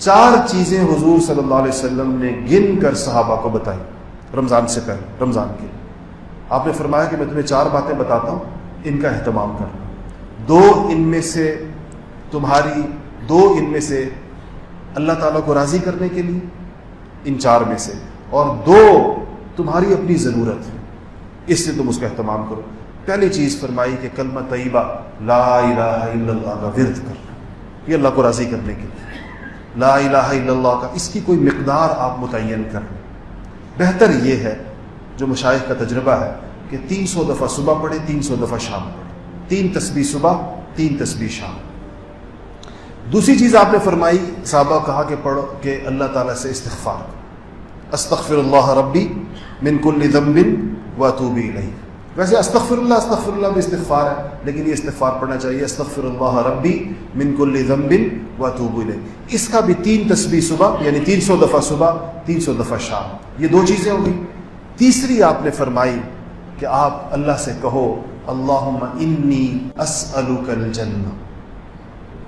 4 چیزیں حضور صلی اللہ علیہ وسلم نے گن کر صحابہ کو بتائی رمضان سے پہلے، رمضان کے لیے۔ آپ نے فرمایا کہ میں تمہیں 4 باتیں بتاتا ہوں، ان کا اہتمام کرنا۔ 2 ان میں سے اللہ تعالیٰ کو راضی کرنے کے لیے، ان 4 میں سے، اور 2 تمہاری اپنی ضرورت ہے، اس سے تم اس کا اہتمام کرو۔ پہلی چیز فرمائی کہ کلمہ طیبہ لا الہ الا اللہ کا ورد کرنا، یہ اللہ کو راضی کرنے کے لیے۔ لا الہ الا اللہ کا اس کی کوئی مقدار آپ متعین کر لیں۔ بہتر یہ ہے جو مشائخ کا تجربہ ہے کہ 300 دفعہ صبح پڑھے، 300 دفعہ شام پڑھے، 3 تسبیح صبح، 3 تسبیح شام۔ دوسری چیز آپ نے فرمائی، صحابہ کہا کہ پڑھو کہ اللہ تعالیٰ سے استغفار کرو، استغفر اللہ ربی من کل ذنب واتوب الیہ۔ ویسے استغفر اللہ بھی استغفار ہے، لیکن یہ استغفار پڑھنا چاہیے استغفر اللہ ربی من کل ذنب واتوب الیہ۔ اس کا بھی 3 تسبیح صبح، یعنی 300 دفعہ صبح، 300 دفعہ شام۔ یہ 2 چیزیں ہو گئی۔ تیسری آپ نے فرمائی کہ آپ اللہ سے کہو اللہم انی اسألک الجنہ،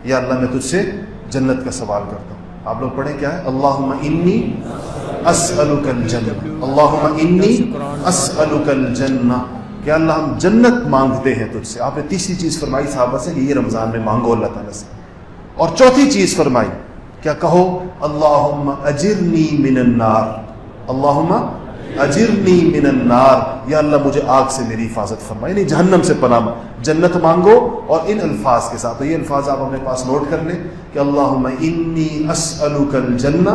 یا اللہ میں تجھ سے جنت کا سوال کرتا ہوں۔ آپ لوگ پڑھیں کیا ہے؟ اللہم انی اسألک الجنہ، اللہم انی اسألک الجنہ، کہ اللہ ہم جنت مانگتے ہیں تجھ سے۔ آپ نے تیسری چیز فرمائی صحابہ سے کہ یہ رمضان میں مانگو اللہ تعالیٰ سے۔ اور چوتھی چیز فرمائی کیا؟ کہو اللہم اجرنی من النار، اللہم اجرنی من النار، یا اللہ مجھے آگ سے میری حفاظت فرما، یعنی جہنم سے پناہ۔ جنت مانگو اور ان الفاظ کے ساتھ، تو یہ الفاظ آپ اپنے پاس نوٹ کر لیں کہ اللہم انی اسألک الجنہ،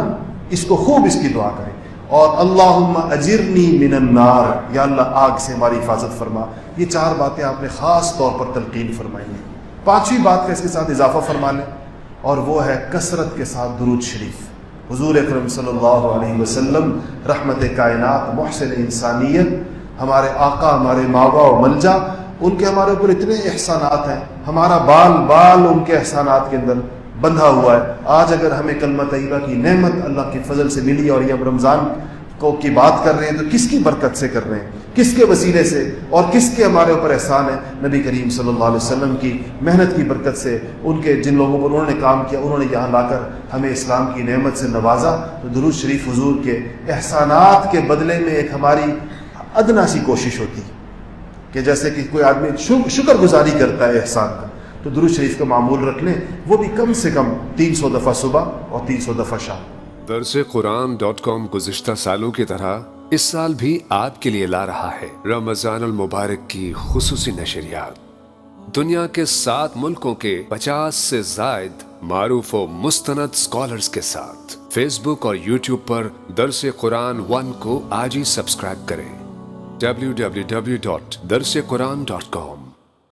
اس کو خوب اس کی دعا کریں، اور اللہم اجرنی من النار، یا اللہ آگ سے ہماری حفاظت فرما۔ یہ 4 باتیں آپ نے خاص طور پر تلقین فرمائی ہیں۔ 5ویں بات کا اس کے ساتھ اضافہ فرما لیں، اور وہ ہے کثرت کے ساتھ درود شریف۔ حضور اکرم صلی اللہ علیہ وسلم رحمت کائنات، محسن انسانیت، ہمارے آقا، ہمارے ماوا و ملجا، ان کے ہمارے اوپر اتنے احسانات ہیں، ہمارا بال بال ان کے احسانات کے اندر بندھا ہوا ہے۔ آج اگر ہمیں کلمہ طیبہ کی نعمت اللہ کے فضل سے ملی اور یہ ہم رمضان کی بات کر رہے ہیں، تو کس کی برکت سے کر رہے ہیں، کس کے وسیلے سے، اور کس کے ہمارے اوپر احسان ہے؟ نبی کریم صلی اللہ علیہ وسلم کی محنت کی برکت سے، ان کے جن لوگوں پر انہوں نے کام کیا، انہوں نے یہاں لا کر ہمیں اسلام کی نعمت سے نوازا۔ تو درود شریف حضور کے احسانات کے بدلے میں ایک ہماری ادنا سی کوشش ہوتی ہے کہ جیسے کہ کوئی آدمی شکر گزاری کرتا ہے احسان کا، تو درود شریف کا معمول رکھ لیں، وہ بھی کم سے کم 300 دفعہ صبح اور 300 دفعہ شام۔ درسقرآن.com گزشتہ سالوں کی طرح اس سال بھی آپ کے لیے لا رہا ہے رمضان المبارک کی خصوصی نشریات۔ دنیا کے 7 ملکوں کے 50 سے زائد معروف و مستند اسکالرز کے ساتھ فیس بک اور یوٹیوب پر درس قرآن 1 کو آج ہی سبسکرائب کریں۔ www.darsequran.com